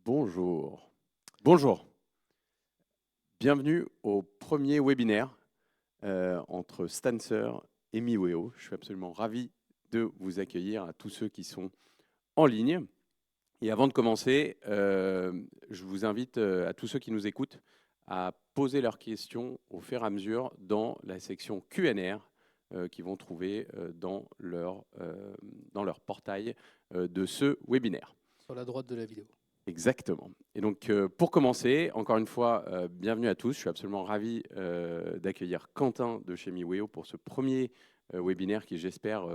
Bonjour. Bonjour. Bienvenue au premier webinaire entre Stancer et MiWeo. Je suis absolument ravi de vous accueillir à tous ceux qui sont en ligne. Et avant de commencer, je vous invite à tous ceux qui nous écoutent à poser leurs questions au fur et à mesure dans la section Q&R qu'ils vont trouver dans leur portail de ce webinaire. Sur la droite de la vidéo. Exactement. Et donc, pour commencer, encore une fois, bienvenue à tous. Je suis absolument ravi d'accueillir Quentin de chez MiWeo pour ce premier webinaire qui, j'espère,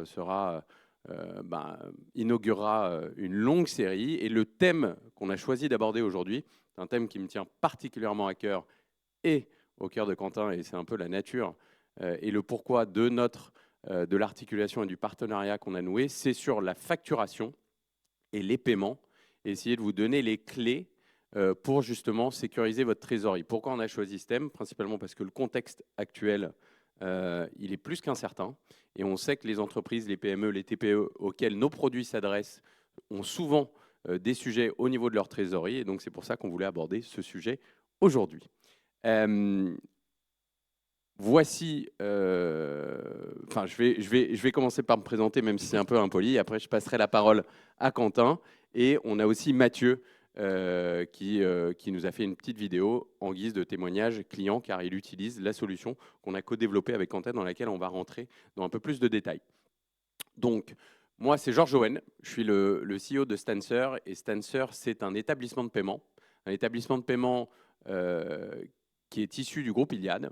inaugurera une longue série. Et le thème qu'on a choisi d'aborder aujourd'hui, c'est un thème qui me tient particulièrement à cœur et au cœur de Quentin, et c'est un peu la nature et le pourquoi de l'articulation et du partenariat qu'on a noué, c'est sur la facturation et les paiements. Et essayer de vous donner les clés pour justement sécuriser votre trésorerie. Pourquoi on a choisi ce thème? Principalement parce que le contexte actuel, il est plus qu'incertain. Et on sait que les entreprises, les PME, les TPE auxquels nos produits s'adressent ont souvent des sujets au niveau de leur trésorerie. Et donc c'est pour ça qu'on voulait aborder ce sujet aujourd'hui. Voici, je vais commencer par me présenter, même si c'est un peu impoli. Après, je passerai la parole à Quentin. Et on a aussi Mathieu qui nous a fait une petite vidéo en guise de témoignage client, car il utilise la solution qu'on a co-développée avec Quentin, dans laquelle on va rentrer dans un peu plus de détails. Donc, moi, c'est Georges Owen. Je suis le CEO de Stancer. Et Stancer, c'est un établissement de paiement. Un établissement de paiement qui est issu du groupe Iliad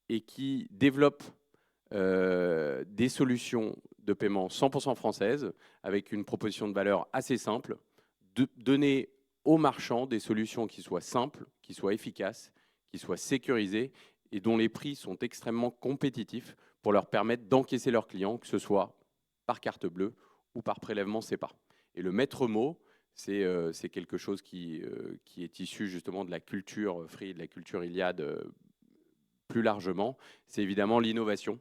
et qui développe des solutions de paiement 100% françaises avec une proposition de valeur assez simple, de donner aux marchands des solutions qui soient simples, qui soient efficaces, qui soient sécurisées et dont les prix sont extrêmement compétitifs pour leur permettre d'encaisser leurs clients, que ce soit par carte bleue ou par prélèvement SEPA. Et le maître mot, c'est quelque chose qui est issu justement de la culture Free, de la culture Iliad plus largement, c'est évidemment l'innovation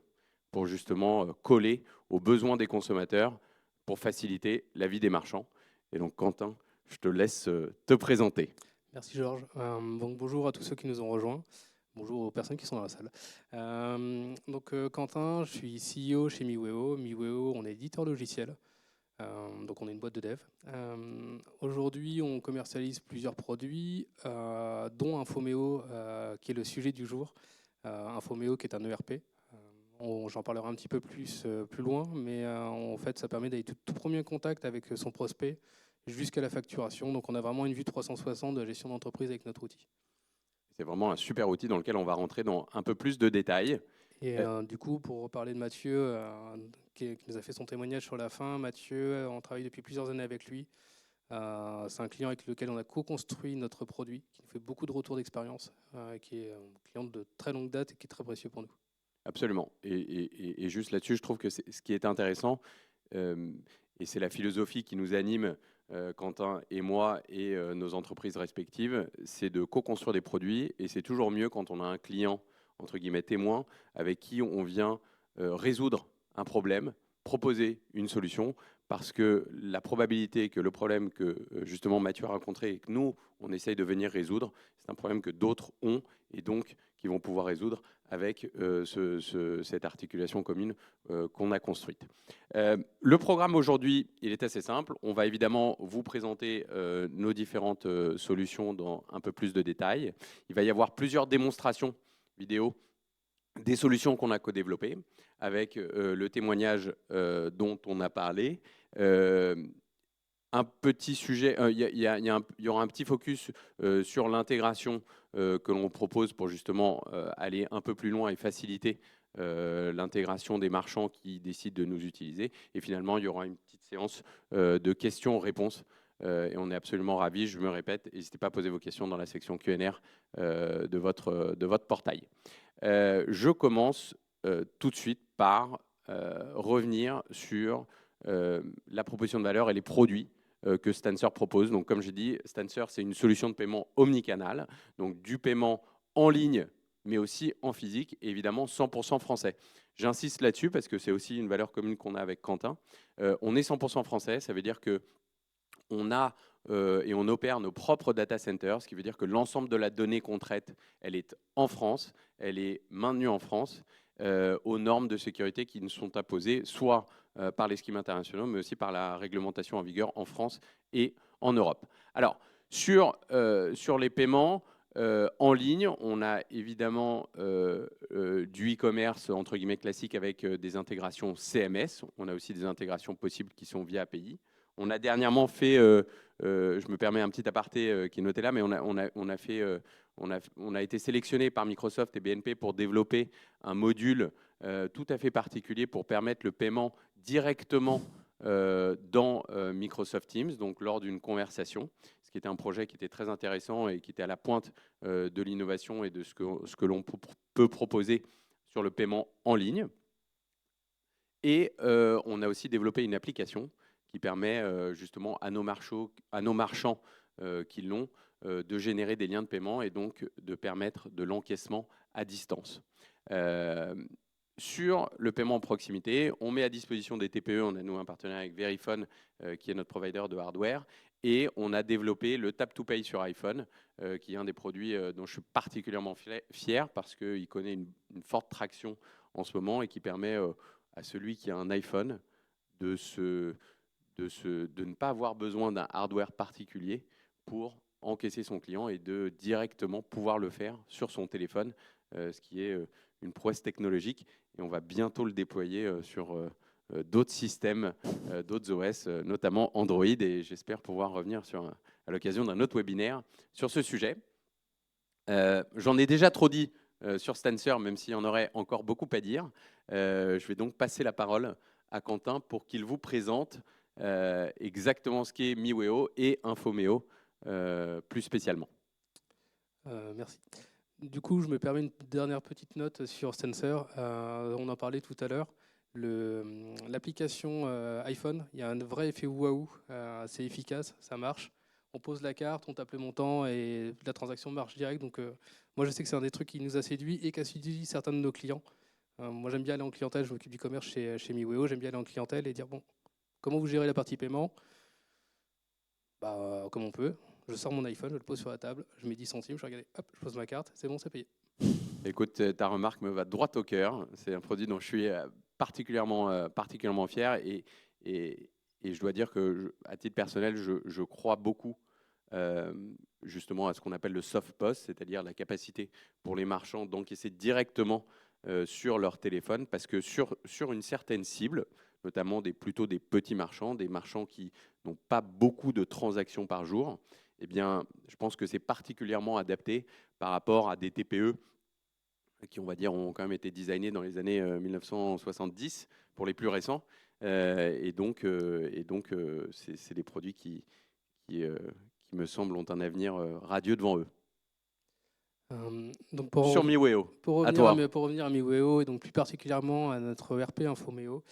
pour justement coller aux besoins des consommateurs pour faciliter la vie des marchands. Et donc Quentin, je te laisse te présenter. Merci Georges. Donc bonjour à tous ceux qui nous ont rejoints. Bonjour aux personnes qui sont dans la salle. Quentin, je suis CEO chez MiWeo. MiWeo, on est éditeur logiciel. Donc on est une boîte de dev. Aujourd'hui, on commercialise plusieurs produits, dont Infomeo, qui est le sujet du jour. Infomeo qui est un ERP. J'en parlerai un petit peu plus loin, mais en fait, ça permet d'aller tout premier contact avec son prospect jusqu'à la facturation. Donc, on a vraiment une vue 360 de la gestion d'entreprise avec notre outil. C'est vraiment un super outil dans lequel on va rentrer dans un peu plus de détails. Et du coup, pour parler de Mathieu, qui nous a fait son témoignage sur la fin, Mathieu, on travaille depuis plusieurs années avec lui. C'est un client avec lequel on a co-construit notre produit, qui nous fait beaucoup de retours d'expérience, qui est un client de très longue date et qui est très précieux pour nous. Absolument. Et juste là-dessus, je trouve que ce qui est intéressant, et c'est la philosophie qui nous anime, Quentin et moi et nos entreprises respectives, c'est de co-construire des produits. Et c'est toujours mieux quand on a un client, entre guillemets, témoin, avec qui on vient résoudre un problème, proposer une solution, parce que la probabilité que le problème que justement Mathieu a rencontré et que nous, on essaye de venir résoudre, c'est un problème que d'autres ont et donc qui vont pouvoir résoudre avec cette articulation commune qu'on a construite. Le programme aujourd'hui, il est assez simple. On va évidemment vous présenter nos différentes solutions dans un peu plus de détails. Il va y avoir plusieurs démonstrations vidéo des solutions qu'on a co-développées avec le témoignage dont on a parlé. Un petit sujet, il y aura un petit focus sur l'intégration que l'on propose pour justement aller un peu plus loin et faciliter l'intégration des marchands qui décident de nous utiliser. Et finalement, il y aura une petite séance de questions-réponses. Et on est absolument ravis, je me répète, n'hésitez pas à poser vos questions dans la section Q&R de votre portail. Je commence tout de suite par revenir sur la proposition de valeur et les produits que Stancer propose. Donc, comme j'ai dit, Stancer, c'est une solution de paiement omnicanal, donc du paiement en ligne, mais aussi en physique, et évidemment 100% français. J'insiste là-dessus parce que c'est aussi une valeur commune qu'on a avec Quentin. On est 100% français, ça veut dire que on a et on opère nos propres data centers, ce qui veut dire que l'ensemble de la donnée qu'on traite, elle est en France, elle est maintenue en France, aux normes de sécurité qui nous sont imposées, soit par les schemes internationaux, mais aussi par la réglementation en vigueur en France et en Europe. Alors, sur les paiements en ligne, on a évidemment du e-commerce entre guillemets classique avec des intégrations CMS. On a aussi des intégrations possibles qui sont via API. On a dernièrement fait, je me permets un petit aparté qui est noté là, mais on a été sélectionné par Microsoft et BNP pour développer un module tout à fait particulier pour permettre le paiement directement dans Microsoft Teams, donc lors d'une conversation, ce qui était un projet qui était très intéressant et qui était à la pointe de l'innovation et de ce que l'on peut proposer sur le paiement en ligne. Et on a aussi développé une application qui permet justement à nos marchands qui l'ont de générer des liens de paiement et donc de permettre de l'encaissement à distance. Sur le paiement en proximité, on met à disposition des TPE, on a nous un partenaire avec Verifone qui est notre provider de hardware, et on a développé le Tap to Pay sur iPhone, qui est un des produits dont je suis particulièrement fier parce qu'il connaît une forte traction en ce moment et qui permet à celui qui a un iPhone de ne pas avoir besoin d'un hardware particulier pour encaisser son client et de directement pouvoir le faire sur son téléphone, ce qui est une prouesse technologique. Et on va bientôt le déployer sur d'autres systèmes, d'autres OS, notamment Android. Et j'espère pouvoir revenir à l'occasion d'un autre webinaire sur ce sujet. J'en ai déjà trop dit sur Stancer, même s'il y en aurait encore beaucoup à dire. Je vais donc passer la parole à Quentin pour qu'il vous présente exactement ce qu'est MeWeo et Infomeo plus spécialement. Merci. Du coup, je me permets une dernière petite note sur Stancer. On en parlait tout à l'heure. L'application iPhone, il y a un vrai effet waouh. C'est efficace, ça marche. On pose la carte, on tape le montant et la transaction marche direct. Donc, moi, je sais que c'est un des trucs qui nous a séduit et qui a séduit certains de nos clients. Moi, j'aime bien aller en clientèle. Je m'occupe du commerce chez MeWeo. J'aime bien aller en clientèle et dire bon, comment vous gérez la partie paiement? Comme on peut. Je sors mon iPhone, je le pose sur la table, je mets 10 centimes, je regarde, hop, je pose ma carte, c'est bon, c'est payé. Écoute, ta remarque me va droit au cœur. C'est un produit dont je suis particulièrement fier et je dois dire que, à titre personnel, je crois beaucoup justement à ce qu'on appelle le soft POS, c'est-à-dire la capacité pour les marchands d'encaisser directement sur leur téléphone, parce que sur une certaine cible, notamment plutôt des petits marchands, des marchands qui n'ont pas beaucoup de transactions par jour, eh bien, je pense que c'est particulièrement adapté par rapport à des TPE qui, on va dire, ont quand même été designés dans les années 1970 pour les plus récents. Et donc, c'est des produits qui me semblent ont un avenir radieux devant eux. Donc sur MeWeo, pour revenir à MeWeo et donc plus particulièrement à notre ERP Infomeo.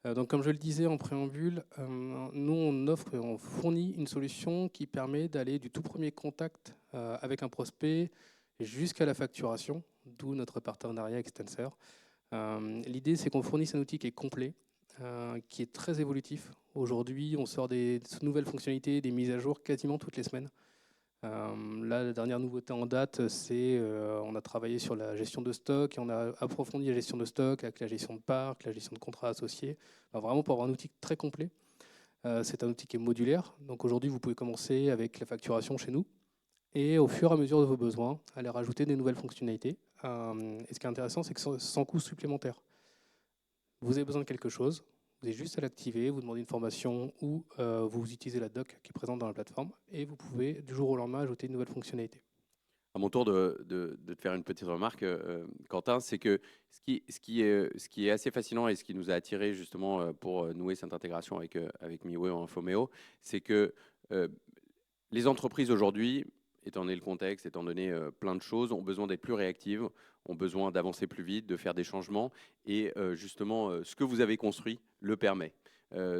Donc comme je le disais en préambule, nous on fournit une solution qui permet d'aller du tout premier contact avec un prospect jusqu'à la facturation, d'où notre partenariat avec Stancer. L'idée, c'est qu'on fournisse un outil qui est complet, qui est très évolutif. Aujourd'hui, on sort des nouvelles fonctionnalités, des mises à jour quasiment toutes les semaines. Là, la dernière nouveauté en date, c'est on a travaillé sur la gestion de stock et on a approfondi la gestion de stock avec la gestion de parc, la gestion de contrats associés. Vraiment pour avoir un outil très complet. C'est un outil qui est modulaire. Donc aujourd'hui, vous pouvez commencer avec la facturation chez nous et au fur et à mesure de vos besoins, aller rajouter des nouvelles fonctionnalités. Et ce qui est intéressant, c'est que sans coût supplémentaire. Vous avez besoin de quelque chose, vous avez juste à l'activer, vous demandez une formation ou vous utilisez la doc qui est présente dans la plateforme et vous pouvez du jour au lendemain ajouter une nouvelle fonctionnalité. À mon tour de te faire une petite remarque, Quentin, c'est que ce qui est assez fascinant et ce qui nous a attiré justement pour nouer cette intégration avec MeWeo et Infomeo, c'est que les entreprises aujourd'hui, étant donné le contexte, étant donné plein de choses, ont besoin d'être plus réactives, ont besoin d'avancer plus vite, de faire des changements. Et justement, ce que vous avez construit le permet.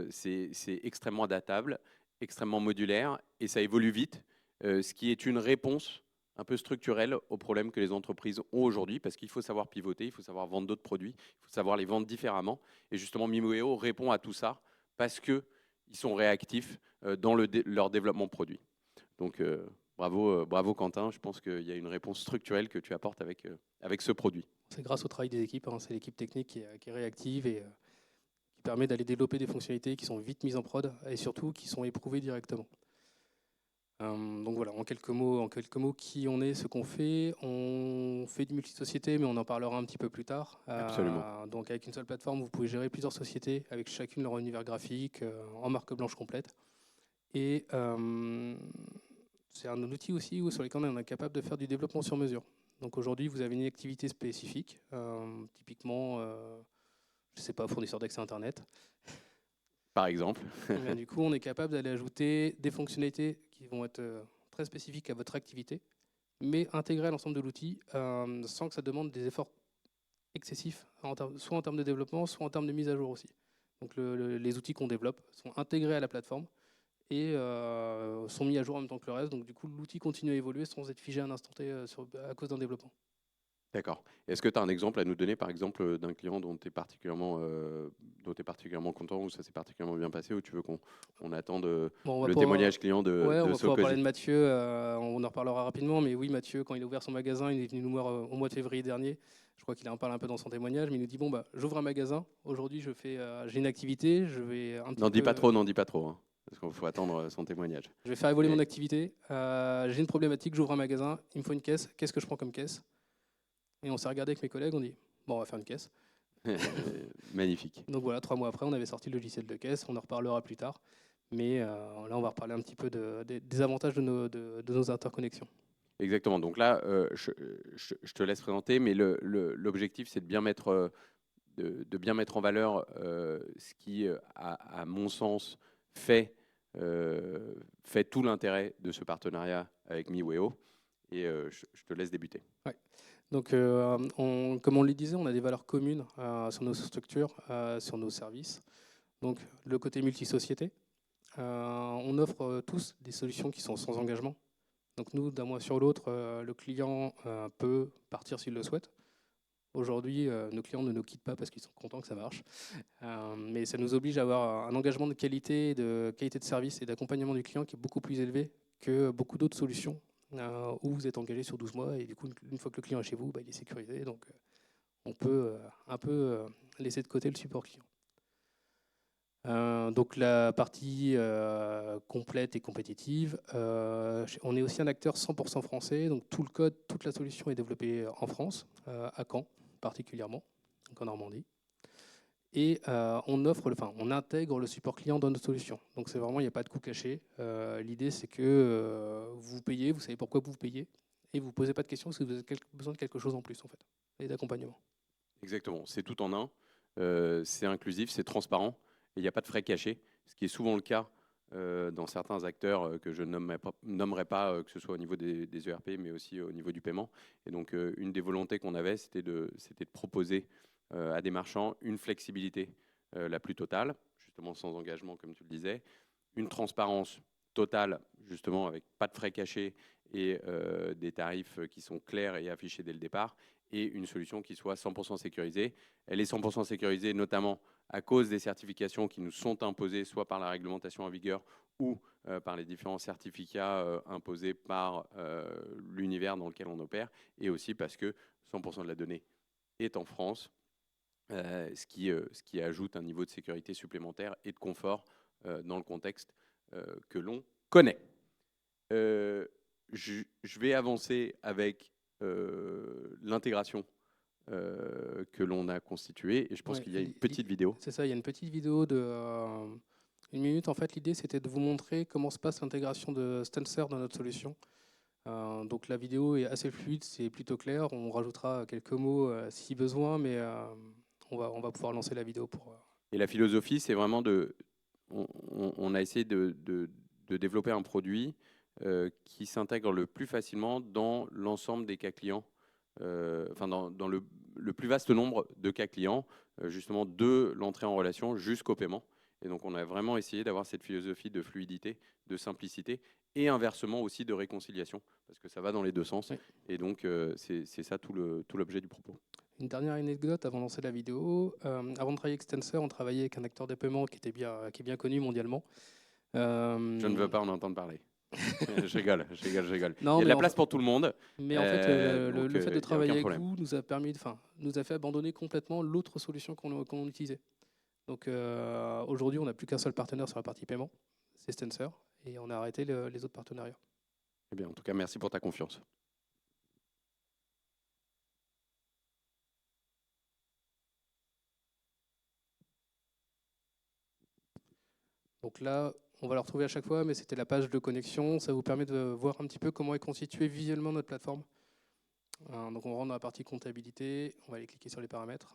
C'est extrêmement adaptable, extrêmement modulaire, et ça évolue vite, ce qui est une réponse un peu structurelle aux problèmes que les entreprises ont aujourd'hui, parce qu'il faut savoir pivoter, il faut savoir vendre d'autres produits, il faut savoir les vendre différemment. Et justement, MeWeo répond à tout ça, parce que ils sont réactifs dans leur développement produit. Donc, bravo Quentin, je pense qu'il y a une réponse structurelle que tu apportes avec ce produit. C'est grâce au travail des équipes, hein. C'est l'équipe technique qui est réactive et qui permet d'aller développer des fonctionnalités qui sont vite mises en prod et surtout qui sont éprouvées directement. Donc voilà, en quelques mots, qui on est, ce qu'on fait. On fait du multisociété, mais on en parlera un petit peu plus tard. Absolument. Donc avec une seule plateforme, vous pouvez gérer plusieurs sociétés avec chacune leur univers graphique en marque blanche complète. Et c'est un outil aussi sur lequel on est capable de faire du développement sur mesure. Donc aujourd'hui, vous avez une activité spécifique, typiquement, je ne sais pas, fournisseur d'accès Internet. Par exemple. Bien, du coup, on est capable d'aller ajouter des fonctionnalités qui vont être très spécifiques à votre activité, mais intégrer à l'ensemble de l'outil sans que ça demande des efforts excessifs, soit en termes de développement, soit en termes de mise à jour aussi. Donc les outils qu'on développe sont intégrés à la plateforme et sont mis à jour en même temps que le reste. Donc du coup, l'outil continue à évoluer sans être figé à un instant T à cause d'un développement. D'accord. Est-ce que tu as un exemple à nous donner, par exemple, d'un client dont tu es particulièrement content, ou ça s'est particulièrement bien passé, ou tu veux qu'on attende le témoignage client de on va pouvoir parler Socosi? de Mathieu, on en reparlera rapidement, mais oui, Mathieu, quand il a ouvert son magasin, il est venu nous voir au mois de février dernier. Je crois qu'il en parle un peu dans son témoignage, mais il nous dit, bon, j'ouvre un magasin, aujourd'hui j'ai une activité, je vais un petit N'en dis peu... pas trop, n'en dis pas trop, hein, parce qu'il faut attendre son témoignage. Je vais faire évoluer mon activité, j'ai une problématique, j'ouvre un magasin, il me faut une caisse, qu'est-ce que je prends comme caisse? Et on s'est regardé avec mes collègues, on dit, bon, on va faire une caisse. Magnifique. Donc voilà, 3 mois après, on avait sorti le logiciel de caisse, on en reparlera plus tard. Mais là, on va reparler un petit peu des avantages de nos interconnexions. Exactement. Donc là, je te laisse présenter, mais l'objectif, c'est de bien mettre, bien mettre en valeur ce qui, à mon sens, fait tout l'intérêt de ce partenariat avec MiWeo. Et je te laisse débuter. Ouais. Donc, comme on le disait, on a des valeurs communes sur nos structures, sur nos services. Donc, le côté multisociété. On offre tous des solutions qui sont sans engagement. Donc, nous, d'un mois sur l'autre, le client peut partir s'il le souhaite. Aujourd'hui, nos clients ne nous quittent pas parce qu'ils sont contents que ça marche. Mais ça nous oblige à avoir un engagement de qualité de service et d'accompagnement du client qui est beaucoup plus élevé que beaucoup d'autres solutions où vous êtes engagé sur 12 mois et du coup, une fois que le client est chez vous, il est sécurisé. Donc, on peut un peu laisser de côté le support client. Donc la partie complète et compétitive. On est aussi un acteur 100% français, donc tout le code, toute la solution est développée en France, à Caen particulièrement, donc en Normandie. Et on intègre le support client dans notre solution. Donc c'est vraiment, il n'y a pas de coût caché. L'idée c'est que vous payez, vous savez pourquoi vous payez, et vous ne posez pas de questions parce que vous avez besoin de quelque chose en plus en fait, et d'accompagnement. Exactement, c'est tout en un, c'est inclusif, c'est transparent, et il n'y a pas de frais cachés, ce qui est souvent le cas dans certains acteurs que je nommerai pas, que ce soit au niveau des ERP, mais aussi au niveau du paiement. Et donc, une des volontés qu'on avait, c'était de proposer à des marchands une flexibilité la plus totale, justement sans engagement, comme tu le disais, une transparence totale, justement avec pas de frais cachés et des tarifs qui sont clairs et affichés dès le départ, et une solution qui soit 100% sécurisée. Elle est 100% sécurisée notamment à cause des certifications qui nous sont imposées soit par la réglementation en vigueur ou par les différents certificats imposés par l'univers dans lequel on opère, et aussi parce que 100% de la donnée est en France, ce qui ajoute un niveau de sécurité supplémentaire et de confort dans le contexte que l'on connaît. Je vais avancer avec l'intégration que l'on a constituée, et je pense qu'il y a une petite vidéo. C'est ça, il y a une petite vidéo de 1 minute. En fait, l'idée, c'était de vous montrer comment se passe l'intégration de Stancer dans notre solution. Donc la vidéo est assez fluide, c'est plutôt clair. On rajoutera quelques mots si besoin, mais on va pouvoir lancer la vidéo pour... Et la philosophie, c'est vraiment on a essayé de développer un produit qui s'intègre le plus facilement dans l'ensemble des cas clients, enfin dans le plus vaste nombre de cas clients, justement de l'entrée en relation jusqu'au paiement. Et donc on a vraiment essayé d'avoir cette philosophie de fluidité, de simplicité, et inversement aussi de réconciliation, parce que ça va dans les deux sens. Oui. Et donc c'est ça tout l'objet du propos. Une dernière anecdote avant de lancer la vidéo. Avant de travailler avec Stancer, on travaillait avec un acteur de paiement qui est bien connu mondialement. Je ne veux pas en entendre parler. Je rigole, je rigole, je rigole. Il y Non, a de mais la place pour tout le monde, en fait, donc le fait de il n'y a travailler aucun avec problème. vous nous a permis, nous a fait abandonner complètement l'autre solution qu'on utilisait. Donc aujourd'hui, on n'a plus qu'un seul partenaire sur la partie paiement, c'est Stancer, et on a arrêté les autres partenariats. Eh bien, en tout cas, merci pour ta confiance. Donc là, on va le retrouver à chaque fois, mais c'était la page de connexion. Ça vous permet de voir un petit peu comment est constituée visuellement notre plateforme. Donc on rentre dans la partie comptabilité, on va aller cliquer sur les paramètres.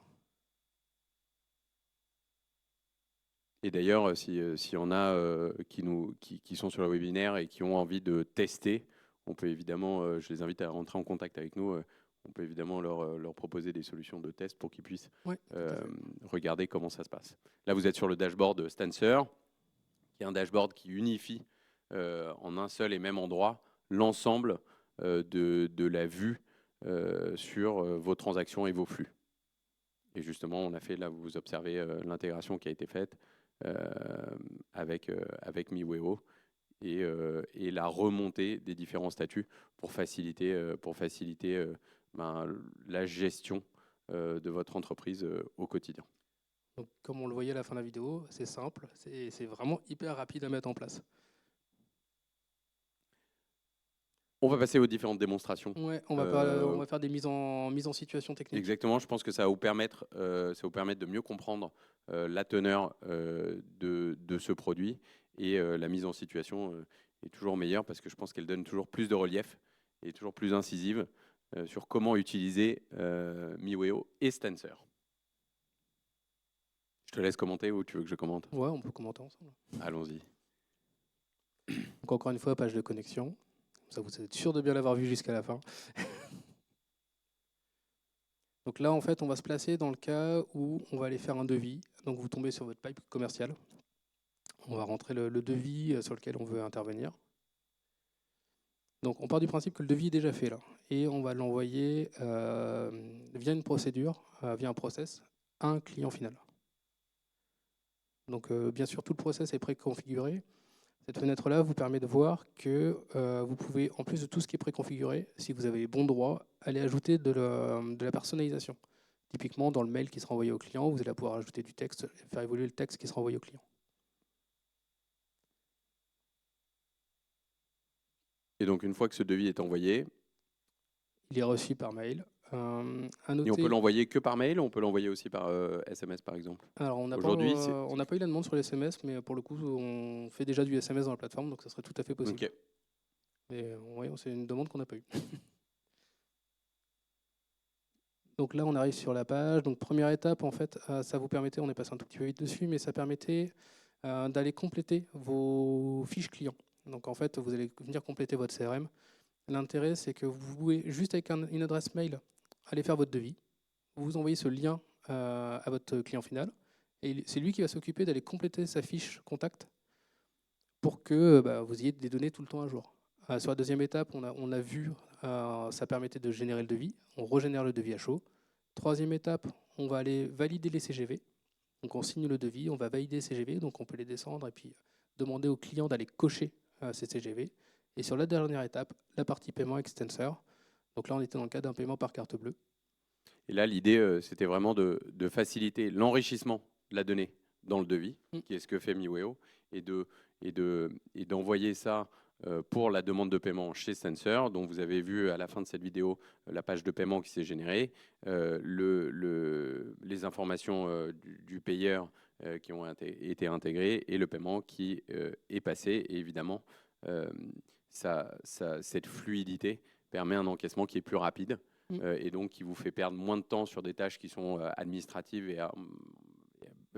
Et d'ailleurs, si on a qui sont sur le webinaire et qui ont envie de tester, on peut évidemment, je les invite à rentrer en contact avec nous. On peut évidemment leur proposer des solutions de test pour qu'ils puissent Ouais, tout à fait. regarder comment ça se passe. Là, vous êtes sur le dashboard de Stancer, qui est un dashboard qui unifie en un seul et même endroit l'ensemble de la vue sur vos transactions et vos flux. Et justement, on a fait, là, vous observez l'intégration qui a été faite avec MiWeo et la remontée des différents statuts pour faciliter la gestion de votre entreprise au quotidien. Donc, comme on le voyait à la fin de la vidéo, c'est simple, c'est vraiment hyper rapide à mettre en place. On va passer aux différentes démonstrations. Ouais, on va faire des mises en situation technique. Exactement, je pense que ça va vous permettre de mieux comprendre la teneur de ce produit et la mise en situation est toujours meilleure parce que je pense qu'elle donne toujours plus de relief et toujours plus incisive sur comment utiliser MiWeo et Stancer. Je te laisse commenter ou tu veux que je commente? Ouais, on peut commenter ensemble. Allons-y. Donc encore une fois, page de connexion. Ça, vous êtes sûr de bien l'avoir vu jusqu'à la fin. Donc là, en fait, on va se placer dans le cas où on va aller faire un devis. Donc vous tombez sur votre pipe commercial. On va rentrer le devis sur lequel on veut intervenir. Donc on part du principe que le devis est déjà fait là. Et on va l'envoyer via une procédure, via un process, à un client final. Donc bien sûr, tout le process est préconfiguré. Cette fenêtre-là vous permet de voir que vous pouvez, en plus de tout ce qui est préconfiguré, si vous avez les bons droits, aller ajouter de la personnalisation. Typiquement, dans le mail qui sera envoyé au client, vous allez pouvoir ajouter du texte, faire évoluer le texte qui sera envoyé au client. Et donc, une fois que ce devis est envoyé, Il est reçu par mail. À noter, et on peut l'envoyer que par mail ou on peut l'envoyer aussi par SMS, par exemple? alors, on n'a Aujourd'hui, pas eu la demande sur les SMS, mais pour le coup, on fait déjà du SMS dans la plateforme, donc ça serait tout à fait possible. Ok. Mais ouais, c'est une demande qu'on n'a pas eue. Donc là, on arrive sur la page. Donc première étape, en fait, ça vous permettait, on est passé un tout petit peu vite dessus, mais ça permettait d'aller compléter vos fiches clients. Donc en fait, vous allez venir compléter votre CRM. L'intérêt, c'est que vous pouvez, juste avec une adresse mail, aller faire votre devis. Vous envoyez ce lien à votre client final. Et c'est lui qui va s'occuper d'aller compléter sa fiche contact pour que vous ayez des données tout le temps à jour. Sur la deuxième étape, on a vu, ça permettait de générer le devis. On régénère le devis à chaud. Troisième étape, on va aller valider les CGV. Donc on signe le devis, on va valider les CGV, donc on peut les descendre et puis demander au client d'aller cocher ces CGV. Et sur la dernière étape, la partie paiement extensor. Donc là, on était dans le cas d'un paiement par carte bleue. Et là, l'idée, c'était vraiment de faciliter l'enrichissement de la donnée dans le devis, qui est ce que fait MiWeo, et d'envoyer ça pour la demande de paiement chez Stancer. Donc, vous avez vu à la fin de cette vidéo la page de paiement qui s'est générée, les informations du payeur qui ont été intégrées et le paiement qui est passé. Et évidemment, cette fluidité permet un encaissement qui est plus rapide. Et donc qui vous fait perdre moins de temps sur des tâches qui sont administratives et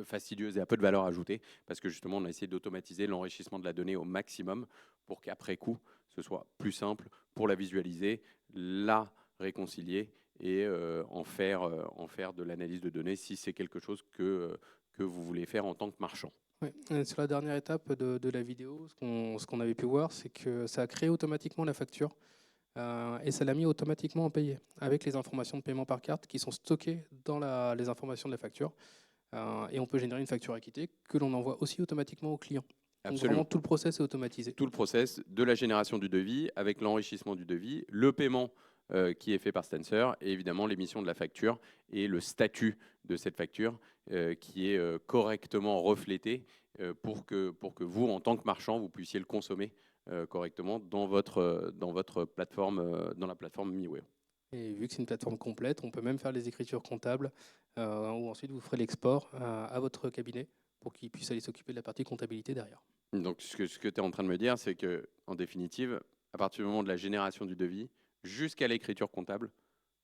fastidieuses et à peu de valeur ajoutée, parce que justement on a essayé d'automatiser l'enrichissement de la donnée au maximum pour qu'après coup ce soit plus simple pour la visualiser, la réconcilier et en faire de l'analyse de données si c'est quelque chose que vous voulez faire en tant que marchand. Oui. Sur la dernière étape de la vidéo, ce qu'on avait pu voir, c'est que ça a créé automatiquement la facture. et ça l'a mis automatiquement en payé, avec les informations de paiement par carte qui sont stockées dans les informations de la facture. Et on peut générer une facture acquittée que l'on envoie aussi automatiquement au client. Donc Absolument. vraiment, tout le process est automatisé. Tout le process de la génération du devis avec l'enrichissement du devis, le paiement qui est fait par Stancer et évidemment l'émission de la facture et le statut de cette facture qui est correctement reflété pour que vous, en tant que marchand, vous puissiez le consommer correctement dans votre plateforme, dans la plateforme MeWeo. Et vu que c'est une plateforme complète, on peut même faire les écritures comptables ou ensuite vous ferez l'export à votre cabinet pour qu'il puisse aller s'occuper de la partie comptabilité derrière. Donc, ce que tu es en train de me dire, c'est que, en définitive, à partir du moment de la génération du devis jusqu'à l'écriture comptable,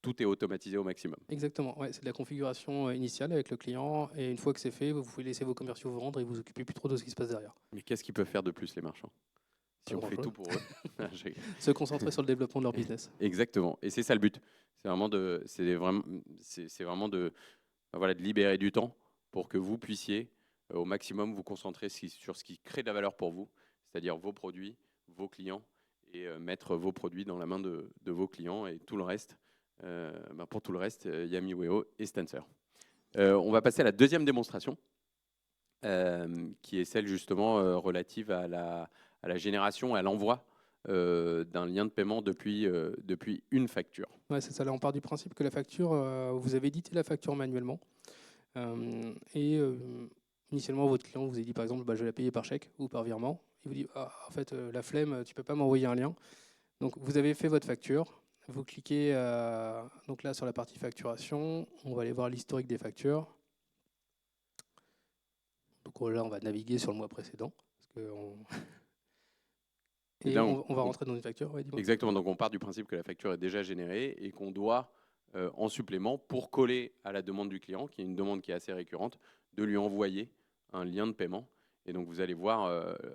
tout est automatisé au maximum. Exactement, ouais, c'est de la configuration initiale avec le client et une fois que c'est fait, vous pouvez laisser vos commerciaux vous rendre et vous occupez plus trop de ce qui se passe derrière. Mais qu'est-ce qu'ils peuvent faire de plus, les marchands, si Pas on fait grand-chose. tout pour eux? Se concentrer sur le développement de leur business. Exactement. Et c'est ça le but. C'est vraiment de, voilà, de libérer du temps pour que vous puissiez au maximum vous concentrer sur ce qui crée de la valeur pour vous, c'est-à-dire vos produits, vos clients, et mettre vos produits dans la main de vos clients et tout le reste. Pour tout le reste, il y a MeWeo et Stancer. On va passer à la deuxième démonstration, qui est celle justement relative à la génération, à l'envoi d'un lien de paiement depuis une facture. Ouais, c'est ça. Là, on part du principe que la facture, vous avez édité la facture manuellement. Initialement, votre client vous a dit par exemple, je vais la payer par chèque ou par virement. Il vous dit, en fait, la flemme, tu ne peux pas m'envoyer un lien. Donc, vous avez fait votre facture. Vous cliquez donc là sur la partie facturation. On va aller voir l'historique des factures. Donc là, on va naviguer sur le mois précédent. Parce que Et Et là, on va rentrer dans une facture. Ouais, dis-moi. exactement, donc on part du principe que la facture est déjà générée et qu'on doit, en supplément, pour coller à la demande du client, qui est une demande qui est assez récurrente, de lui envoyer un lien de paiement. Et donc vous allez voir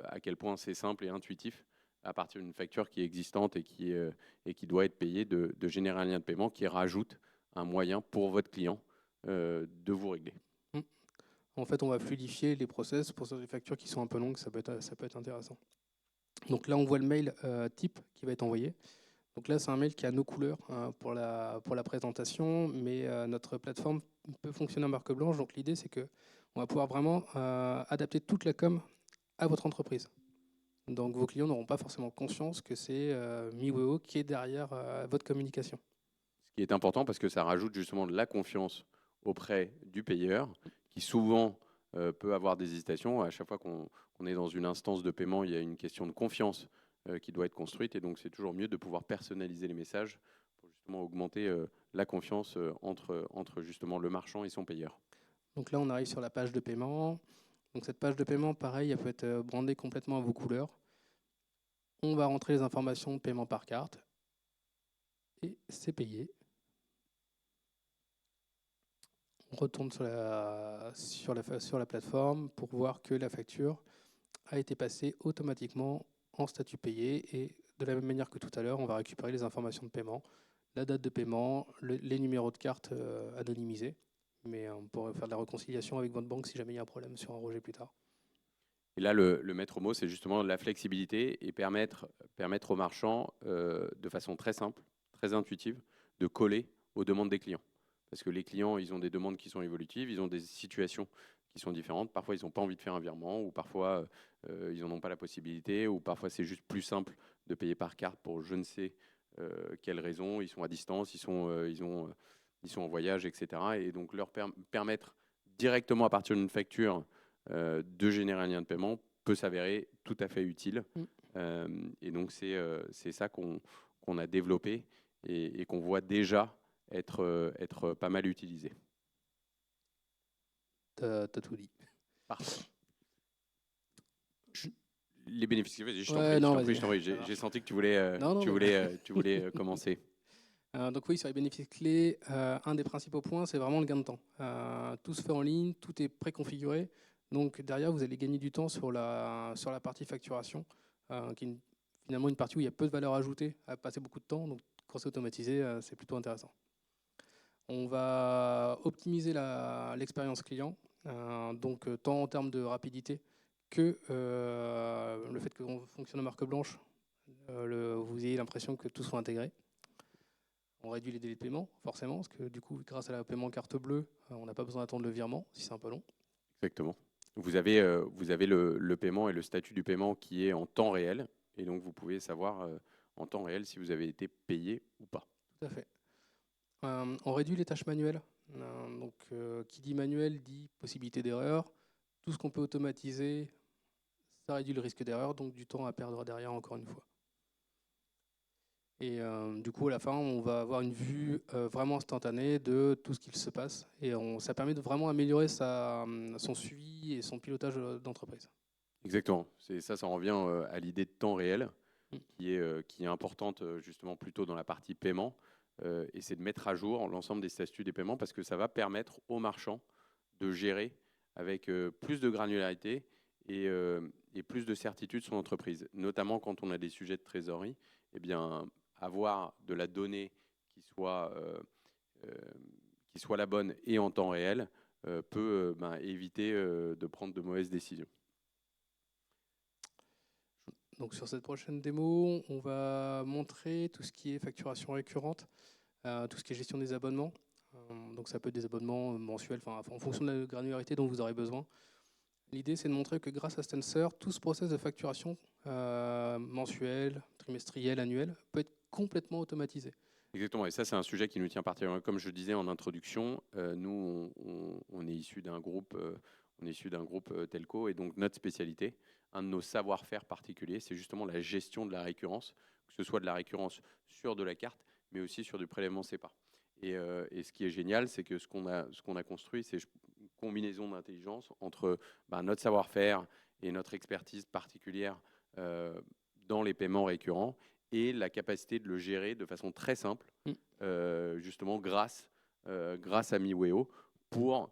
à quel point c'est simple et intuitif, à partir d'une facture qui est existante et qui doit être payée, de générer un lien de paiement qui rajoute un moyen pour votre client de vous régler. En fait, on va fluidifier les process pour des factures qui sont un peu longues. Ça peut être intéressant. Donc là, on voit le mail type qui va être envoyé. Donc là, c'est un mail qui a nos couleurs pour la présentation, mais notre plateforme peut fonctionner en marque blanche. Donc l'idée, c'est qu'on va pouvoir vraiment adapter toute la com à votre entreprise. Donc vos clients n'auront pas forcément conscience que c'est MeWeo qui est derrière votre communication. Ce qui est important parce que ça rajoute justement de la confiance auprès du payeur, qui souvent peut avoir des hésitations. À chaque fois qu'on est dans une instance de paiement, il y a une question de confiance qui doit être construite. Et donc, c'est toujours mieux de pouvoir personnaliser les messages pour justement augmenter la confiance entre justement le marchand et son payeur. Donc là, on arrive sur la page de paiement. Donc cette page de paiement, pareil, elle peut être brandée complètement à vos couleurs. On va rentrer les informations de paiement par carte. Et c'est payé. On retourne sur la plateforme pour voir que la facture a été passée automatiquement en statut payé. Et de la même manière que tout à l'heure, on va récupérer les informations de paiement, la date de paiement, les numéros de carte anonymisés. Mais on pourrait faire de la réconciliation avec votre banque si jamais il y a un problème sur un rejet plus tard. Et là, le maître mot, c'est justement la flexibilité et permettre aux marchands, de façon très simple, très intuitive, de coller aux demandes des clients. Parce que les clients, ils ont des demandes qui sont évolutives, ils ont des situations qui sont différentes. Parfois, ils n'ont pas envie de faire un virement, ou parfois, ils n'en ont pas la possibilité, ou parfois, c'est juste plus simple de payer par carte pour je ne sais quelle raison. Ils sont à distance, ils sont en voyage, etc. Et donc, leur permettre directement à partir d'une facture de générer un lien de paiement peut s'avérer tout à fait utile. Et donc, c'est ça qu'on a développé et qu'on voit déjà être pas mal utilisé. T'as tout dit. Parfait. Les bénéfices, vas-y, je t'en prie. J'ai senti que tu voulais commencer. Donc oui, sur les bénéfices clés, un des principaux points, c'est vraiment le gain de temps. Tout se fait en ligne, tout est préconfiguré. Donc derrière, vous allez gagner du temps sur la partie facturation, qui est finalement une partie où il y a peu de valeur ajoutée à passer beaucoup de temps. Donc quand c'est automatisé, c'est plutôt intéressant. On va optimiser l'expérience client, donc tant en termes de rapidité que le fait qu'on fonctionne en marque blanche. vous ayez l'impression que tout soit intégré. On réduit les délais de paiement, forcément, parce que du coup, grâce à la paiement carte bleue, on n'a pas besoin d'attendre le virement, si c'est un peu long. Exactement. Vous avez le paiement et le statut du paiement qui est en temps réel, et donc vous pouvez savoir en temps réel si vous avez été payé ou pas. Tout à fait. On réduit les tâches manuelles. Qui dit manuel dit possibilité d'erreur. Tout ce qu'on peut automatiser, ça réduit le risque d'erreur, donc du temps à perdre derrière, encore une fois. Et du coup, à la fin, on va avoir une vue vraiment instantanée de tout ce qu'il se passe. Et ça permet de vraiment améliorer son suivi et son pilotage d'entreprise. Exactement. Ça en revient à l'idée de temps réel, Mm. qui est importante justement plutôt dans la partie paiement. Et c'est de mettre à jour l'ensemble des statuts des paiements parce que ça va permettre aux marchands de gérer avec plus de granularité et plus de certitude son entreprise. Notamment quand on a des sujets de trésorerie, eh bien, avoir de la donnée qui soit la bonne et en temps réel peut éviter de prendre de mauvaises décisions. Donc sur cette prochaine démo, on va montrer tout ce qui est facturation récurrente, tout ce qui est gestion des abonnements. Donc ça peut être des abonnements mensuels, en fonction de la granularité dont vous aurez besoin. L'idée, c'est de montrer que grâce à Stancer, tout ce process de facturation mensuel, trimestriel, annuel, peut être complètement automatisé. Exactement, et ça c'est un sujet qui nous tient particulièrement. Comme je disais en introduction, nous on est issu d'un groupe, telco, et donc notre spécialité, un de nos savoir-faire particuliers, c'est justement la gestion de la récurrence, que ce soit de la récurrence sur de la carte, mais aussi sur du prélèvement SEPA. Et ce qui est génial, c'est que ce qu'on a construit, c'est une combinaison d'intelligence entre notre savoir-faire et notre expertise particulière dans les paiements récurrents, et la capacité de le gérer de façon très simple, justement grâce à MiWeo, pour,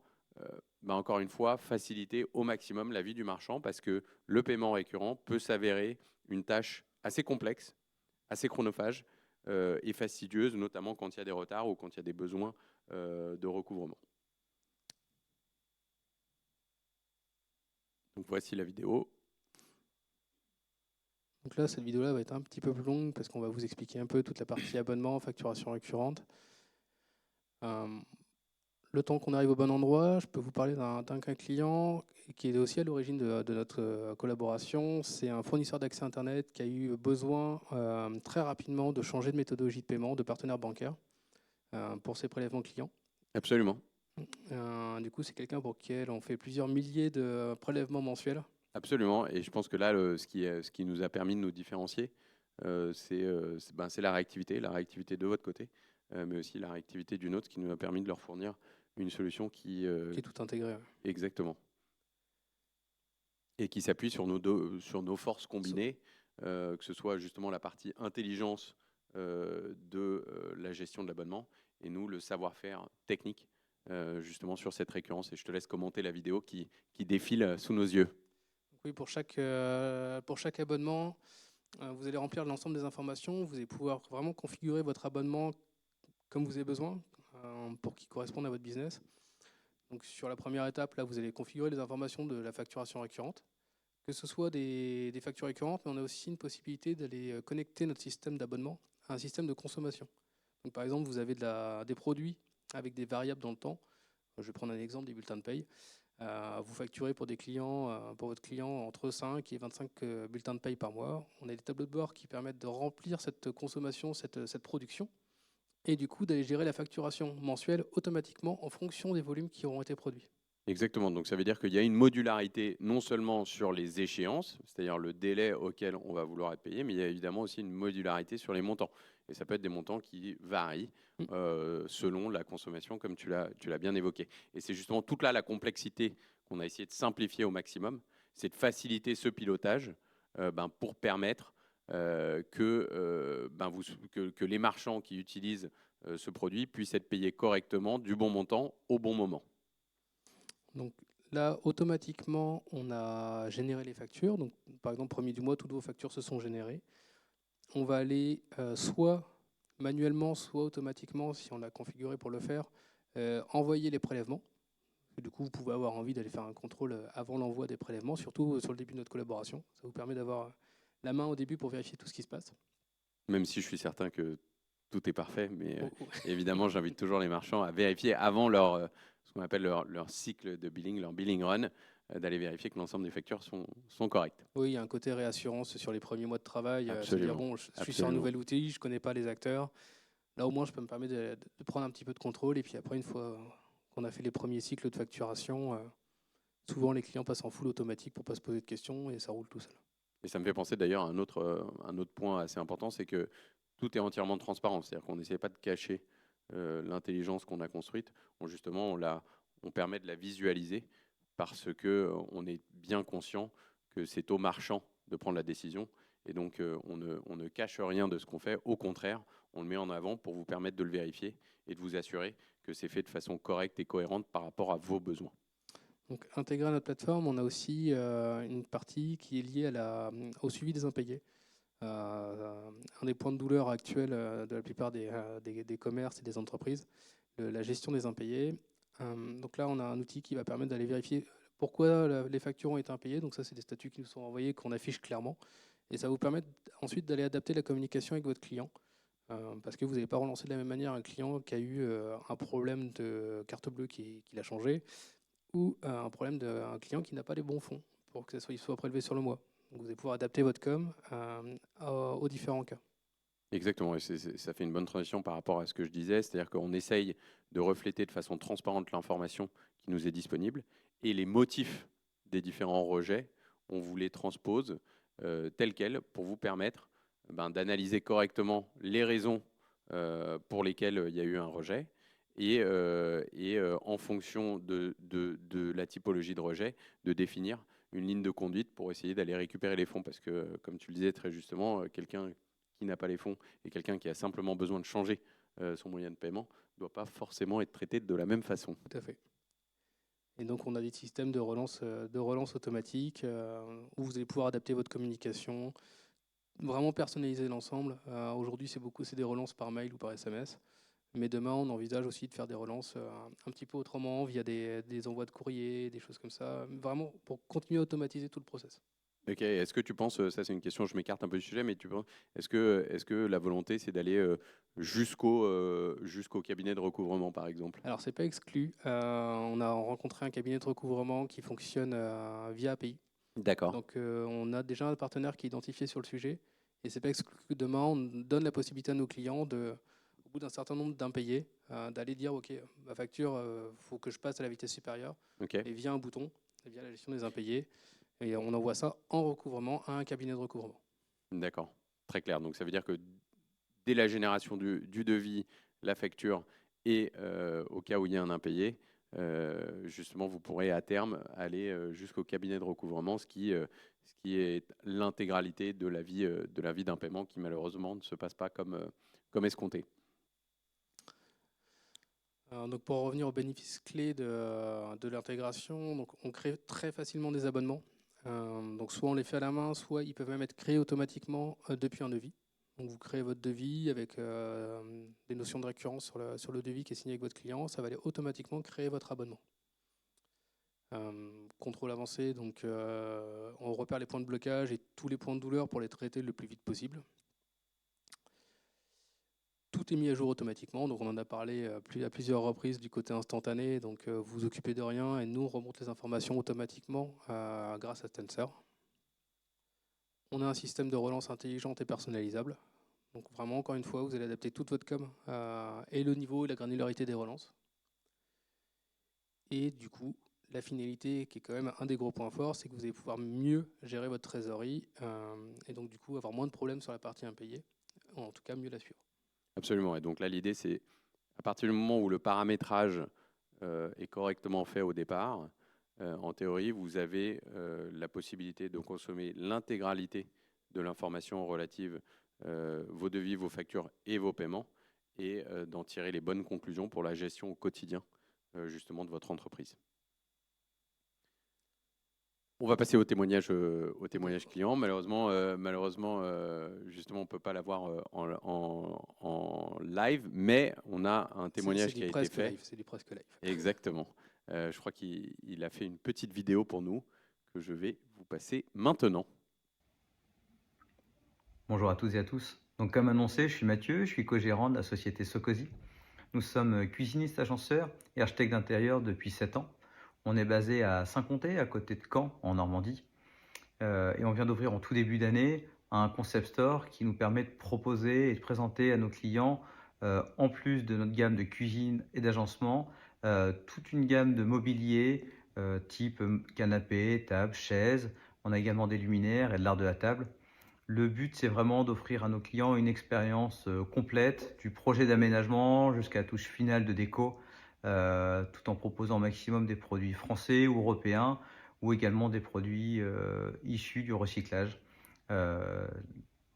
encore une fois, faciliter au maximum la vie du marchand, parce que le paiement récurrent peut s'avérer une tâche assez complexe, assez chronophage et fastidieuse, notamment quand il y a des retards ou quand il y a des besoins de recouvrement. Donc voici la vidéo. Donc là, cette vidéo-là va être un petit peu plus longue parce qu'on va vous expliquer un peu toute la partie abonnement, facturation récurrente. Le temps qu'on arrive au bon endroit, je peux vous parler d'un cas client qui est aussi à l'origine de notre collaboration. C'est un fournisseur d'accès Internet qui a eu besoin très rapidement de changer de méthodologie de paiement, de partenaire bancaire pour ses prélèvements clients. Absolument. Du coup, c'est quelqu'un pour qui on fait plusieurs milliers de prélèvements mensuels. Absolument, et je pense que là, ce qui nous a permis de nous différencier, c'est la réactivité de votre côté, mais aussi la réactivité du nôtre qui nous a permis de leur fournir une solution qui est tout intégré. Exactement. Et qui s'appuie sur nos forces combinées, que ce soit justement la partie intelligence de la gestion de l'abonnement, et nous, le savoir-faire technique, justement sur cette récurrence. Et je te laisse commenter la vidéo qui défile sous nos yeux. Oui, pour chaque abonnement, vous allez remplir l'ensemble des informations. Vous allez pouvoir vraiment configurer votre abonnement comme vous avez besoin pour qu'il corresponde à votre business. Donc sur la première étape, là, vous allez configurer les informations de la facturation récurrente, que ce soit des factures récurrentes, mais on a aussi une possibilité d'aller connecter notre système d'abonnement à un système de consommation. Donc par exemple, vous avez des produits avec des variables dans le temps. Je vais prendre un exemple des bulletins de paye. Vous facturez pour votre client entre 5 et 25 bulletins de paye par mois. On a des tableaux de bord qui permettent de remplir cette consommation, cette production, et du coup d'aller gérer la facturation mensuelle automatiquement en fonction des volumes qui auront été produits. Exactement, donc ça veut dire qu'il y a une modularité non seulement sur les échéances, c'est-à-dire le délai auquel on va vouloir être payé, mais il y a évidemment aussi une modularité sur les montants. Et ça peut être des montants qui varient selon la consommation, comme tu l'as bien évoqué. Et c'est justement toute là la complexité qu'on a essayé de simplifier au maximum, c'est de faciliter ce pilotage pour permettre que les marchands qui utilisent ce produit puissent être payés correctement, du bon montant, au bon moment. Donc là, automatiquement, on a généré les factures. Donc, par exemple, premier du mois, toutes vos factures se sont générées. On va aller soit manuellement, soit automatiquement, si on l'a configuré pour le faire, envoyer les prélèvements. Du coup, vous pouvez avoir envie d'aller faire un contrôle avant l'envoi des prélèvements, surtout sur le début de notre collaboration. Ça vous permet d'avoir la main au début pour vérifier tout ce qui se passe. Même si je suis certain que tout est parfait, mais Oh, oh. évidemment, j'invite toujours les marchands à vérifier avant ce qu'on appelle leur cycle de billing, leur billing run, d'aller vérifier que l'ensemble des factures sont correctes. Oui, il y a un côté réassurance sur les premiers mois de travail, se dire, Absolument. bon, je suis sur un Absolument. nouvel outil, je ne connais pas les acteurs. Là, au moins, je peux me permettre de prendre un petit peu de contrôle. Et puis après, une fois qu'on a fait les premiers cycles de facturation, souvent les clients passent en full automatique pour ne pas se poser de questions et ça roule tout seul. Et ça me fait penser d'ailleurs à un autre point assez important, c'est que tout est entièrement transparent. C'est-à-dire qu'on n'essaie pas de cacher l'intelligence qu'on a construite. Justement, on permet de la visualiser parce qu'on est bien conscient que c'est au marchand de prendre la décision. Et donc, on ne cache rien de ce qu'on fait. Au contraire, on le met en avant pour vous permettre de le vérifier et de vous assurer que c'est fait de façon correcte et cohérente par rapport à vos besoins. Donc, intégré à notre plateforme, on a aussi une partie qui est liée au suivi des impayés. Un des points de douleur actuels de la plupart des commerces et des entreprises, la gestion des impayés. Donc là, on a un outil qui va permettre d'aller vérifier pourquoi les factures ont été impayées. Donc ça, c'est des statuts qui nous sont envoyés, qu'on affiche clairement. Et ça vous permet ensuite d'aller adapter la communication avec votre client. Parce que vous n'allez pas relancer de la même manière un client qui a eu un problème de carte bleue qui l'a changé, ou un problème d'un client qui n'a pas les bons fonds pour que il soit prélevé sur le mois. Donc vous allez pouvoir adapter votre com aux différents cas. Exactement, et ça fait une bonne transition par rapport à ce que je disais, c'est-à-dire qu'on essaye de refléter de façon transparente l'information qui nous est disponible et les motifs des différents rejets, on vous les transpose tels quels pour vous permettre d'analyser correctement les raisons pour lesquelles il y a eu un rejet et en fonction de la typologie de rejet, de définir une ligne de conduite pour essayer d'aller récupérer les fonds parce que, comme tu le disais très justement, quelqu'un qui n'a pas les fonds et quelqu'un qui a simplement besoin de changer son moyen de paiement ne doit pas forcément être traité de la même façon. Tout à fait. Et donc, on a des systèmes de relance automatique où vous allez pouvoir adapter votre communication, vraiment personnaliser l'ensemble. Aujourd'hui, c'est des relances par mail ou par SMS. Mais demain, on envisage aussi de faire des relances un petit peu autrement, via des envois de courrier, des choses comme ça, vraiment pour continuer à automatiser tout le process. Ok, est-ce que tu penses, ça c'est une question, je m'écarte un peu du sujet, mais est-ce que la volonté c'est d'aller jusqu'au cabinet de recouvrement par exemple? Alors, c'est pas exclu. On a rencontré un cabinet de recouvrement qui fonctionne via API. D'accord. Donc, on a déjà un partenaire qui est identifié sur le sujet. Et c'est pas exclu que demain, on donne la possibilité à nos clients, au bout d'un certain nombre d'impayés, d'aller dire, OK, ma facture, il faut que je passe à la vitesse supérieure. Ok. Et via un bouton, et via la gestion des impayés. Et on envoie ça en recouvrement à un cabinet de recouvrement. D'accord. Très clair. Donc ça veut dire que dès la génération du devis, la facture et au cas où il y a un impayé, justement, vous pourrez à terme aller jusqu'au cabinet de recouvrement, ce qui est l'intégralité de la vie d'un paiement qui malheureusement ne se passe pas comme escompté. Donc pour revenir aux bénéfices clés de l'intégration, donc on crée très facilement des abonnements. Donc soit on les fait à la main, soit ils peuvent même être créés automatiquement depuis un devis. Donc vous créez votre devis avec des notions de récurrence sur le devis qui est signé avec votre client, ça va aller automatiquement créer votre abonnement. Contrôle avancé, donc on repère les points de blocage et tous les points de douleur pour les traiter le plus vite possible. Tout est mis à jour automatiquement, donc on en a parlé à plusieurs reprises du côté instantané, donc vous vous occupez de rien et nous on remonte les informations automatiquement grâce à Tensor. On a un système de relance intelligente et personnalisable, donc vraiment encore une fois vous allez adapter toute votre com et le niveau et la granularité des relances. Et du coup, la finalité qui est quand même un des gros points forts, c'est que vous allez pouvoir mieux gérer votre trésorerie et donc du coup avoir moins de problèmes sur la partie impayée, ou en tout cas mieux la suivre. Absolument. Et donc là, l'idée, c'est à partir du moment où le paramétrage est correctement fait au départ, en théorie, vous avez la possibilité de consommer l'intégralité de l'information relative vos devis, vos factures et vos paiements et d'en tirer les bonnes conclusions pour la gestion au quotidien justement de votre entreprise. On va passer au témoignage client. Malheureusement, justement, on ne peut pas l'avoir en live, mais on a un témoignage qui a été fait. C'est du presque live. Exactement. Je crois qu'il a fait une petite vidéo pour nous que je vais vous passer maintenant. Bonjour à toutes et à tous. Donc, comme annoncé, je suis Mathieu, je suis co-gérant de la société Socosi. Nous sommes cuisinistes agenceurs et architectes d'intérieur depuis 7 ans. On est basé à Saint-Comté, à côté de Caen, en Normandie. Et on vient d'ouvrir en tout début d'année un concept store qui nous permet de proposer et de présenter à nos clients, en plus de notre gamme de cuisine et d'agencement, toute une gamme de mobilier type canapé, table, chaise. On a également des luminaires et de l'art de la table. Le but, c'est vraiment d'offrir à nos clients une expérience complète, du projet d'aménagement jusqu'à la touche finale de déco, tout en proposant au maximum des produits français ou européens, ou également des produits issus du recyclage. Euh,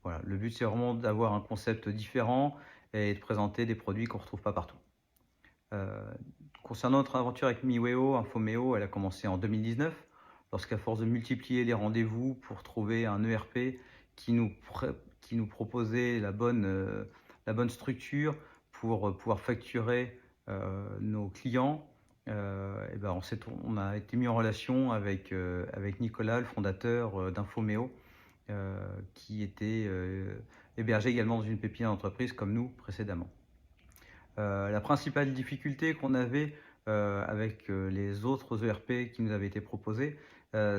voilà. Le but, c'est vraiment d'avoir un concept différent et de présenter des produits qu'on ne retrouve pas partout. Euh, Concernant notre aventure avec MiWeo, Infomeo, elle a commencé en 2019, lorsqu'à force de multiplier les rendez-vous pour trouver un ERP qui nous, qui nous proposait la bonne structure pour pouvoir facturer nos clients, et ben on a été mis en relation avec Nicolas, le fondateur d'Infomeo, qui était hébergé également dans une pépinière d'entreprise comme nous précédemment. La principale difficulté qu'on avait avec les autres ERP qui nous avaient été proposés,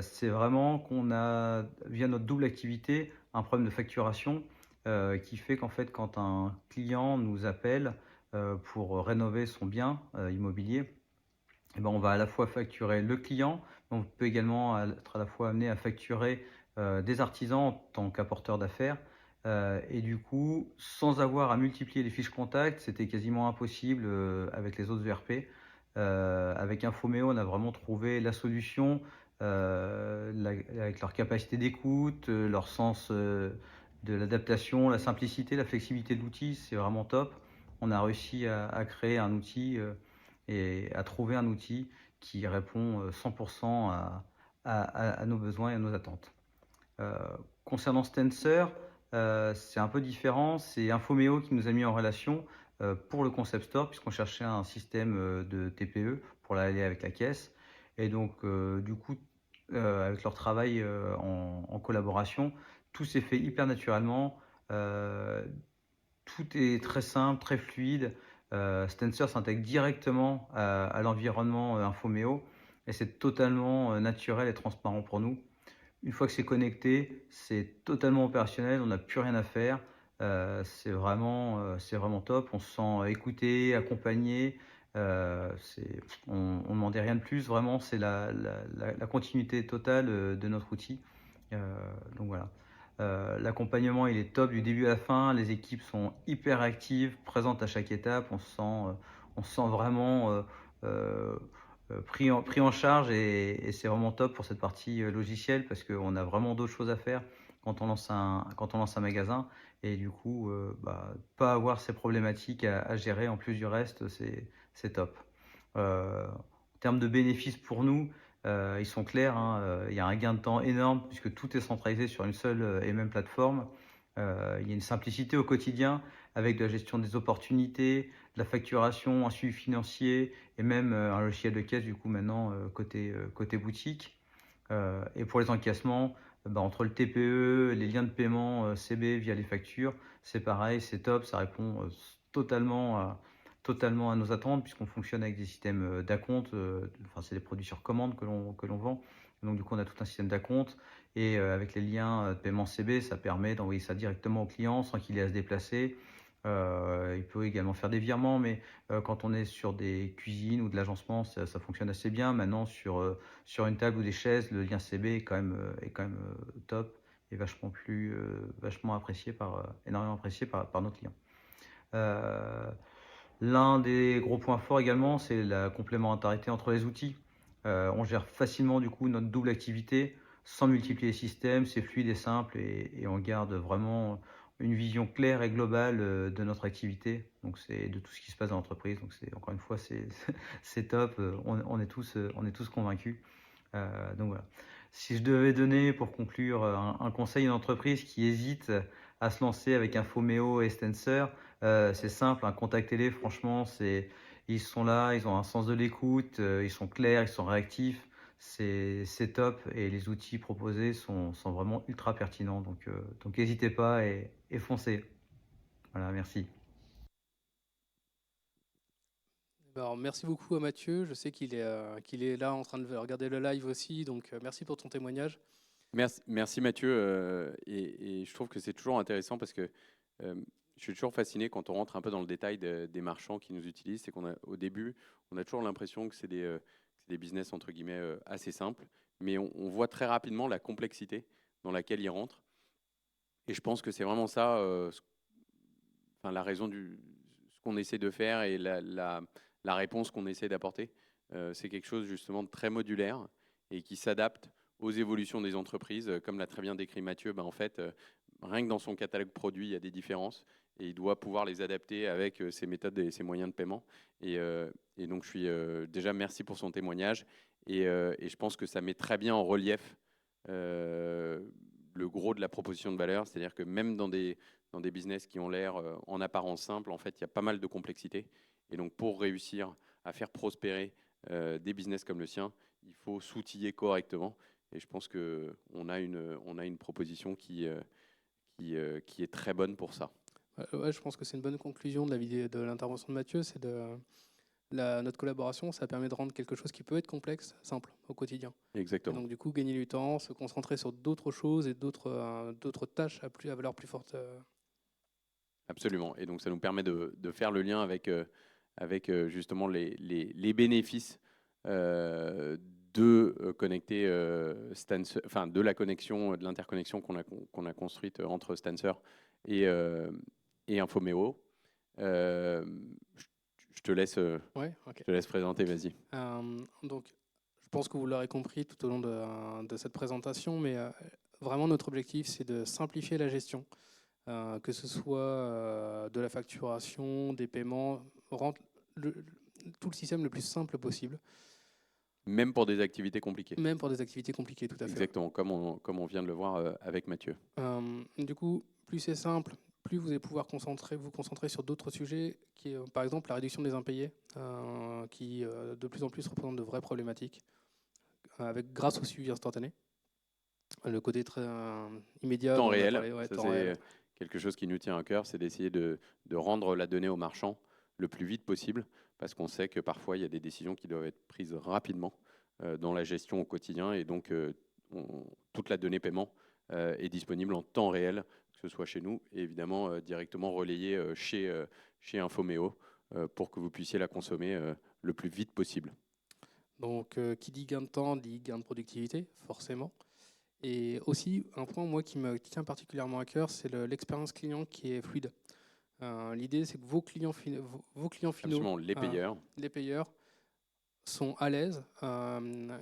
c'est vraiment qu'on a, via notre double activité, un problème de facturation qui fait qu'en fait, quand un client nous appelle pour rénover son bien immobilier, eh ben, on va à la fois facturer le client, mais on peut également être à la fois amené à facturer des artisans en tant qu'apporteurs d'affaires. Et du coup, sans avoir à multiplier les fiches contacts, c'était quasiment impossible avec les autres ERP. Avec Infomeo, on a vraiment trouvé la solution avec leur capacité d'écoute, leur sens de l'adaptation, la simplicité, la flexibilité de l'outil, c'est vraiment top. On a réussi à créer un outil et à trouver un outil qui répond 100% à nos besoins et à nos attentes. Euh, Concernant Stencer, c'est un peu différent. C'est Infomeo qui nous a mis en relation pour le concept store, puisqu'on cherchait un système de TPE pour aller avec la caisse. Et donc, du coup, avec leur travail en collaboration, tout s'est fait hyper naturellement. Tout est très simple, très fluide. Stencer s'intègre directement à l'environnement Infomeo et c'est totalement naturel et transparent pour nous. Une fois que c'est connecté, c'est totalement opérationnel, on n'a plus rien à faire. C'est vraiment top. On se sent écouté, accompagné. On ne demandait rien de plus. Vraiment, c'est la continuité totale de notre outil. Donc voilà. L'accompagnement, il est top du début à la fin. Les équipes sont hyper actives, présentes à chaque étape. On se sent vraiment pris en charge et c'est vraiment top pour cette partie logicielle parce qu'on a vraiment d'autres choses à faire quand on lance un magasin et du coup, pas avoir ces problématiques à gérer en plus du reste, c'est top. En termes de bénéfices pour nous, ils sont clairs, hein, il y a un gain de temps énorme puisque tout est centralisé sur une seule et même plateforme. Il y a une simplicité au quotidien avec de la gestion des opportunités, de la facturation, un suivi financier et même un logiciel de caisse du coup maintenant côté boutique. Et pour les encaissements, entre le TPE, les liens de paiement CB via les factures, c'est pareil, c'est top, ça répond totalement à nos attentes puisqu'on fonctionne avec des systèmes d'acompte. Enfin, c'est des produits sur commande que l'on vend. Donc du coup, on a tout un système d'acompte et avec les liens de paiement CB, ça permet d'envoyer ça directement au client sans qu'il ait à se déplacer. Il peut également faire des virements, mais quand on est sur des cuisines ou de l'agencement, ça fonctionne assez bien. Maintenant, sur une table ou des chaises, le lien CB est quand même top et vachement apprécié énormément apprécié par nos clients. L'un des gros points forts également, c'est la complémentarité entre les outils. On gère facilement du coup notre double activité sans multiplier les systèmes, c'est fluide et simple et on garde vraiment une vision claire et globale de notre activité. Donc c'est de tout ce qui se passe dans l'entreprise. Donc c'est encore une fois c'est top. On est tous convaincus. Donc voilà. Si je devais donner pour conclure un conseil à une entreprise qui hésite à se lancer avec Infomeo et Stencer, c'est simple, hein, contactez-les, franchement, ils sont là, ils ont un sens de l'écoute, ils sont clairs, ils sont réactifs. c'est top et les outils proposés sont vraiment ultra pertinents. Donc n'hésitez pas et foncez. Voilà, merci. Alors, merci beaucoup à Mathieu. Je sais qu'il est là en train de regarder le live aussi, donc merci pour ton témoignage. Merci Mathieu. Et je trouve que c'est toujours intéressant parce que je suis toujours fasciné quand on rentre un peu dans le détail des marchands qui nous utilisent. C'est qu'au début, on a toujours l'impression que c'est des business entre guillemets assez simples, mais on voit très rapidement la complexité dans laquelle ils rentrent. Et je pense que c'est vraiment ça, enfin, la raison ce qu'on essaie de faire et la réponse qu'on essaie d'apporter. C'est quelque chose justement de très modulaire et qui s'adapte aux évolutions des entreprises. Comme l'a très bien décrit Mathieu, en fait, rien que dans son catalogue produit, il y a des différences et il doit pouvoir les adapter avec ses méthodes et ses moyens de paiement. Et donc, je suis déjà merci pour son témoignage et je pense que ça met très bien en relief le gros de la proposition de valeur, c'est-à-dire que même dans des business qui ont l'air en apparence simples, en fait, il y a pas mal de complexité. Et donc, pour réussir à faire prospérer des business comme le sien, il faut s'outiller correctement. Et je pense qu'on a une proposition qui est très bonne pour ça. Ouais, je pense que c'est une bonne conclusion de la vidéo, de l'intervention de Mathieu. C'est notre collaboration, ça permet de rendre quelque chose qui peut être complexe, simple au quotidien. Et Exactement. donc du coup, gagner du temps, se concentrer sur d'autres choses et d'autres tâches à valeur plus forte. Absolument. Et donc, ça nous permet de faire le lien avec justement les bénéfices de connecter Stancer, enfin de la connexion, de l'interconnexion qu'on a construite entre Stancer et Infomeo. Je te laisse, Ouais, ok. je te laisse présenter, vas-y. Donc, je pense que vous l'aurez compris tout au long de cette présentation, mais vraiment notre objectif, c'est de simplifier la gestion, que ce soit de la facturation, des paiements, rendre tout le système le plus simple possible. Même pour des activités compliquées. Même pour des activités compliquées, tout à fait. Exactement, comme on vient de le voir avec Mathieu. Du coup, plus c'est simple, plus vous allez pouvoir vous concentrer sur d'autres sujets, qui est, par exemple la réduction des impayés, qui de plus en plus représente de vraies problématiques, grâce au suivi instantané. Le côté très immédiat. Temps dont on a réel, parlé, ouais, ça temps c'est réel. quelque chose qui nous tient à cœur, c'est d'essayer de rendre la donnée au marchand le plus vite possible, parce qu'on sait que parfois il y a des décisions qui doivent être prises rapidement dans la gestion au quotidien, et donc toute la donnée paiement est disponible en temps réel, que ce soit chez nous, et évidemment directement relayée chez Infomeo, pour que vous puissiez la consommer le plus vite possible. Donc, qui dit gain de temps, dit gain de productivité, forcément. Et aussi, un point, moi, qui me tient particulièrement à cœur, c'est l'expérience client qui est fluide. L'idée, c'est que vos clients finaux, Absolument, les payeurs. les payeurs, sont à l'aise.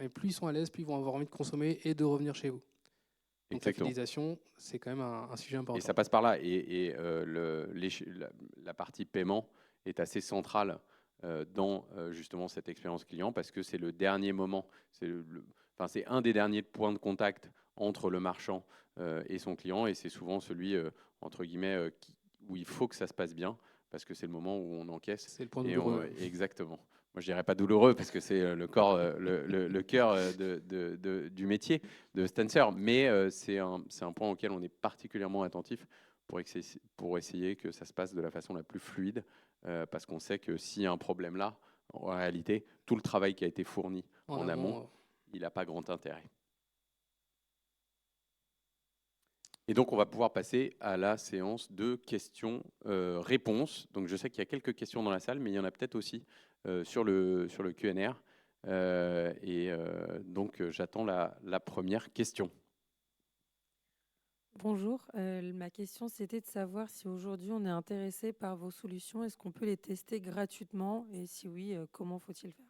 Et plus ils sont à l'aise, plus ils vont avoir envie de consommer et de revenir chez vous. Donc Exactement. la fidélisation, c'est quand même un sujet important. Et ça passe par là. Et la partie paiement est assez centrale dans justement cette expérience client, parce que c'est le dernier moment, c'est un des derniers points de contact entre le marchand et son client, et c'est souvent celui, entre guillemets, où il faut que ça se passe bien, parce que c'est le moment où on encaisse. C'est le point douloureux. Exactement. Moi, je dirais pas douloureux, parce que c'est le cœur du métier de Stancer, mais c'est un point auquel on est particulièrement attentif pour essayer que ça se passe de la façon la plus fluide, parce qu'on sait que s'il y a un problème là, en réalité, tout le travail qui a été fourni en amont, il n'a pas grand intérêt. Et donc, on va pouvoir passer à la séance de questions-réponses. Donc, je sais qu'il y a quelques questions dans la salle, mais il y en a peut-être aussi sur le Q&A. Donc, j'attends la première question. Bonjour, ma question c'était de savoir si aujourd'hui on est intéressé par vos solutions, est-ce qu'on peut les tester gratuitement et si oui, comment faut-il faire?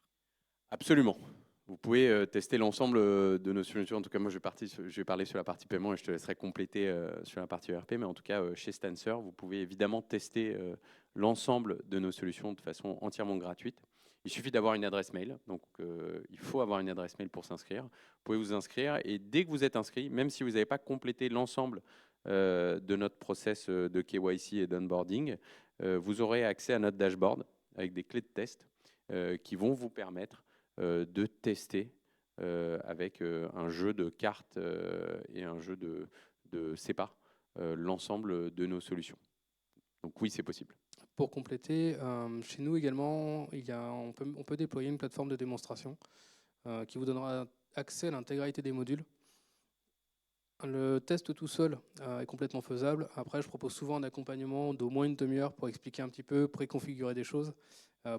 Absolument. Vous pouvez tester l'ensemble de nos solutions. En tout cas, moi, je vais parler sur la partie paiement et je te laisserai compléter sur la partie ERP. Mais en tout cas, chez Stancer, vous pouvez évidemment tester l'ensemble de nos solutions de façon entièrement gratuite. Il suffit d'avoir une adresse mail. Donc, il faut avoir une adresse mail pour s'inscrire. Vous pouvez vous inscrire et dès que vous êtes inscrit, même si vous n'avez pas complété l'ensemble de notre process de KYC et d'onboarding, vous aurez accès à notre dashboard avec des clés de test qui vont vous permettre de tester avec un jeu de cartes et un jeu de CEPA, l'ensemble de nos solutions. Donc oui, c'est possible. Pour compléter, chez nous également, on peut déployer une plateforme de démonstration qui vous donnera accès à l'intégralité des modules. Le test tout seul est complètement faisable. Après, je propose souvent un accompagnement d'au moins une demi-heure pour expliquer un petit peu, préconfigurer des choses,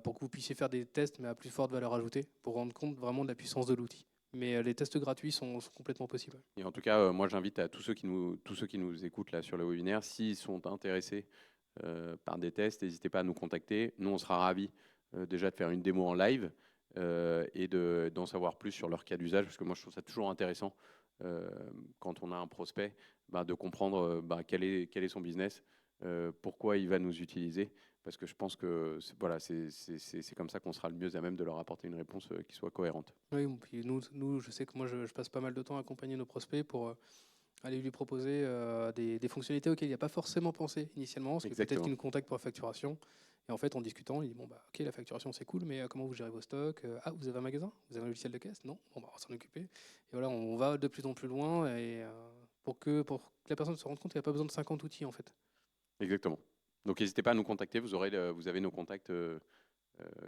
pour que vous puissiez faire des tests, mais à plus forte valeur ajoutée, pour rendre compte vraiment de la puissance de l'outil. Mais les tests gratuits sont complètement possibles. Et en tout cas, moi, j'invite à tous ceux qui nous écoutent là sur le webinaire, s'ils sont intéressés par des tests, n'hésitez pas à nous contacter. Nous, on sera ravis déjà de faire une démo en live et d'en savoir plus sur leur cas d'usage, parce que moi, je trouve ça toujours intéressant quand on a un prospect, de comprendre quel est son business, pourquoi il va nous utiliser, parce que je pense que c'est comme ça qu'on sera le mieux à même de leur apporter une réponse qui soit cohérente. Oui, puis nous, je sais que moi, je passe pas mal de temps à accompagner nos prospects pour aller lui proposer des fonctionnalités auxquelles il n'y a pas forcément pensé initialement, parce que peut-être qu'il nous contacte pour la facturation. Et en fait, en discutant, il dit bon, ok, la facturation c'est cool, mais comment vous gérez vos stocks? Ah, vous avez un magasin? Vous avez un logiciel de caisse? Non? Bon, on va s'en occuper. Et voilà, on va de plus en plus loin et pour que la personne se rende compte qu'il n'y a pas besoin de 50 outils en fait. Exactement. Donc n'hésitez pas à nous contacter, vous avez nos contacts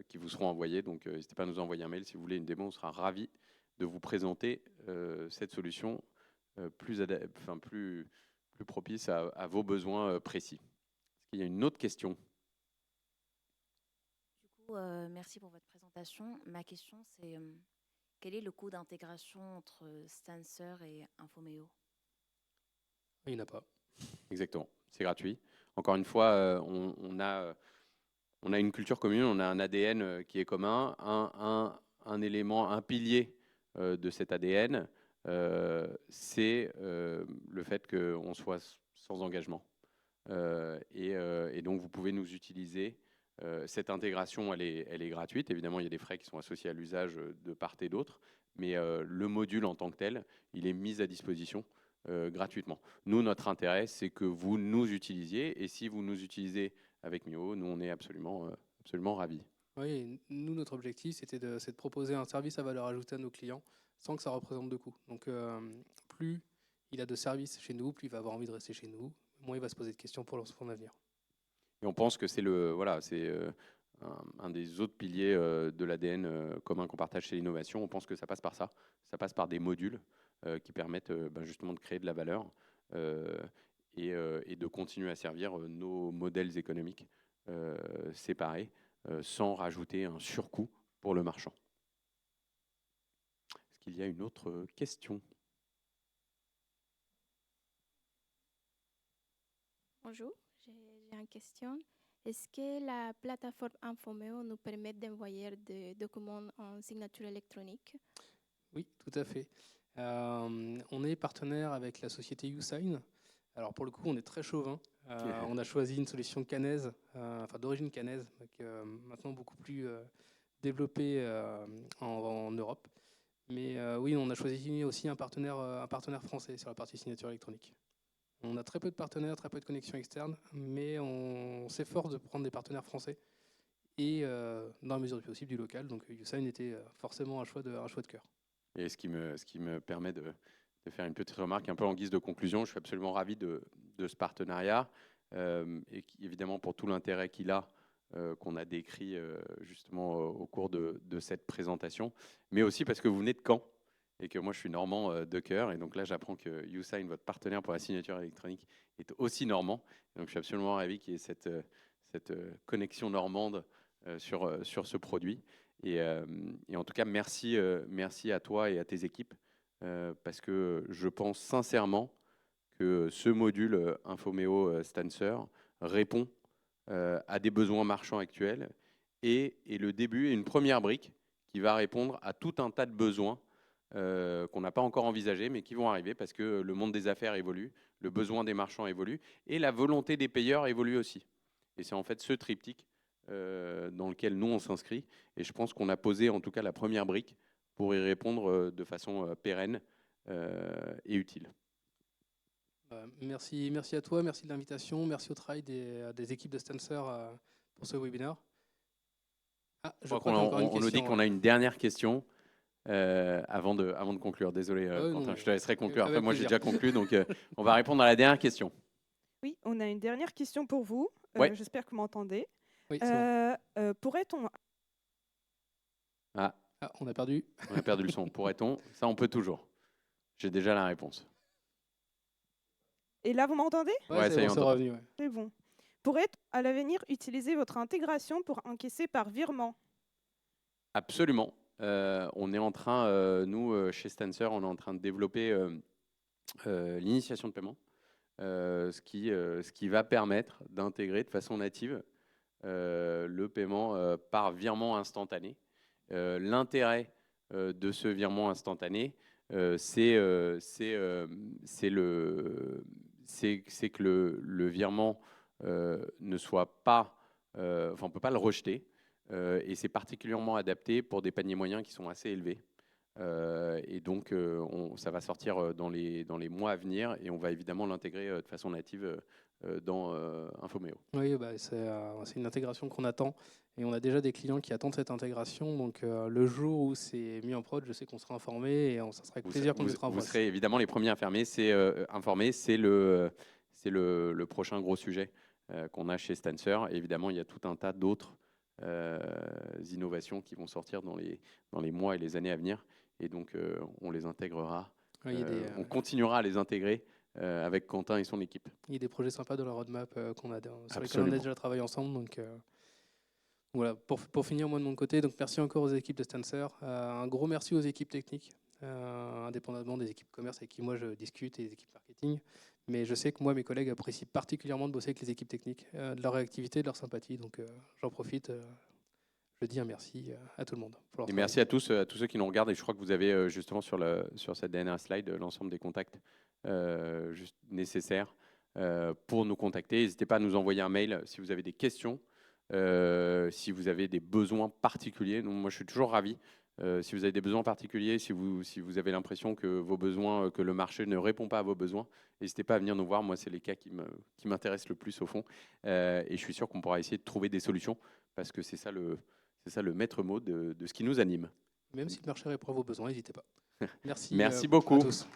qui vous seront envoyés, donc n'hésitez pas à nous envoyer un mail si vous voulez une démo, on sera ravis de vous présenter cette solution plus propice à vos besoins précis. Est-ce qu'il y a une autre question? Merci pour votre présentation. Ma question, c'est quel est le coût d'intégration entre Stancer et Infomeo? Il n'y en a pas. Exactement, c'est gratuit. Encore une fois, on a une culture commune, on a un ADN qui est commun, un élément, un pilier de cet ADN, c'est le fait qu'on soit sans engagement. Et donc, vous pouvez nous utiliser. Cette intégration, elle est gratuite. Évidemment, il y a des frais qui sont associés à l'usage de part et d'autre, mais le module en tant que tel, il est mis à disposition gratuitement. Nous, notre intérêt, c'est que vous nous utilisiez, et si vous nous utilisez avec Mio, nous, on est absolument ravis. Oui, nous, notre objectif, c'est de proposer un service à valeur ajoutée à nos clients sans que ça représente de coûts. Donc, plus il a de services chez nous, plus il va avoir envie de rester chez nous, moins il va se poser de questions pour son avenir. Et on pense que c'est un des autres piliers de l'ADN commun qu'on partage chez l'innovation. On pense que ça passe par ça. Ça passe par des modules qui permettent justement de créer de la valeur et de continuer à servir nos modèles économiques séparés sans rajouter un surcoût pour le marchand. Est-ce qu'il y a une autre question? Bonjour, j'ai une question. Est-ce que la plateforme Infomeo nous permet d'envoyer des documents en signature électronique? Oui, tout à fait. On est partenaire avec la société YouSign. Alors pour le coup, on est très chauvin. On a choisi une solution canaise, d'origine canaise, maintenant beaucoup plus développée en Europe. Mais oui, on a choisi aussi un partenaire français sur la partie signature électronique. On a très peu de partenaires, très peu de connexions externes, mais on s'efforce de prendre des partenaires français et dans la mesure du possible du local. Donc YouSign était forcément un choix de cœur. Et ce qui me permet de faire une petite remarque un peu en guise de conclusion, je suis absolument ravi de ce partenariat et évidemment pour tout l'intérêt qu'il a, qu'on a décrit justement au cours de cette présentation, mais aussi parce que vous venez de Caen et que moi je suis normand de cœur, et donc là j'apprends que YouSign, votre partenaire pour la signature électronique, est aussi normand. Et donc je suis absolument ravi qu'il y ait cette connexion normande sur ce produit. Et en tout cas, merci à toi et à tes équipes, parce que je pense sincèrement que ce module Infomeo Stancer répond à des besoins marchands actuels et est le début et une première brique qui va répondre à tout un tas de besoins qu'on n'a pas encore envisagés, mais qui vont arriver parce que le monde des affaires évolue, le besoin des marchands évolue et la volonté des payeurs évolue aussi. Et c'est en fait ce triptyque dans lequel nous on s'inscrit, et je pense qu'on a posé en tout cas la première brique pour y répondre de façon pérenne et utile. Merci à toi, merci de l'invitation, merci au travail des équipes de Stancer pour ce webinaire. On nous dit qu'on a une dernière question. avant de conclure. Désolé, non, Quentin, mais je te laisserai conclure. avec Après, moi, j'ai plaisir. déjà conclu, donc on va répondre à la dernière question. Oui, on a une dernière question pour vous. Ouais. J'espère que vous m'entendez. Oui, c'est bon. Pourrait-on... Ah, Ah, on a perdu. on a perdu le son. Pourrait-on? Ça, on peut toujours. J'ai déjà la réponse. Et là, vous m'entendez? Ouais, ça y est, on c'est t'entend. revenu. Ouais. C'est bon. Pourrait-on, à l'avenir, utiliser votre intégration pour encaisser par virement? Absolument. On est en train, nous, chez Stancer, on est en train de développer l'initiation de paiement, ce qui va permettre d'intégrer de façon native le paiement par virement instantané. L'intérêt de ce virement instantané, c'est que le virement ne soit pas, enfin on ne peut pas le rejeter, et c'est particulièrement adapté pour des paniers moyens qui sont assez élevés. Et donc ça va sortir dans les mois à venir et on va évidemment l'intégrer de façon native dans Infomeo. Oui, bah, c'est une intégration qu'on attend et on a déjà des clients qui attendent cette intégration. Donc le jour où c'est mis en prod, je sais qu'on sera informé et ça sera avec plaisir qu'on le mettra en Vous place. serez évidemment les premiers informés. C'est le prochain gros sujet qu'on a chez Stancer. Et évidemment, il y a tout un tas d'autres innovations qui vont sortir dans les mois et les années à venir. Et donc, on les intégrera. Ouais, il y a On continuera à les intégrer avec Quentin et son équipe. il y a des projets sympas dans la roadmap sur lesquels on a Absolument. déjà travaillé ensemble. Donc voilà, pour finir, moi de mon côté, donc merci encore aux équipes de Stancer. Un gros merci aux équipes techniques, indépendamment des équipes commerce avec qui moi je discute et des équipes marketing. Mais je sais que moi, mes collègues apprécient particulièrement de bosser avec les équipes techniques, de leur réactivité, de leur sympathie. Donc j'en profite. Je dis un merci à tout le monde. Pour leur Et travail. merci à tous ceux qui nous regardent. Et je crois que vous avez justement sur cette dernière slide l'ensemble des contacts juste nécessaires pour nous contacter. N'hésitez pas à nous envoyer un mail si vous avez des questions, si vous avez des besoins particuliers. Donc, moi, je suis toujours ravi. Si vous avez des besoins particuliers, si vous avez l'impression que vos besoins, que le marché ne répond pas à vos besoins, n'hésitez pas à venir nous voir. Moi, c'est les cas qui m'intéressent le plus au fond. Et je suis sûr qu'on pourra essayer de trouver des solutions parce que c'est ça le maître mot de ce qui nous anime. Même si le marché répond à vos besoins, n'hésitez pas. Merci. Merci beaucoup. À tous.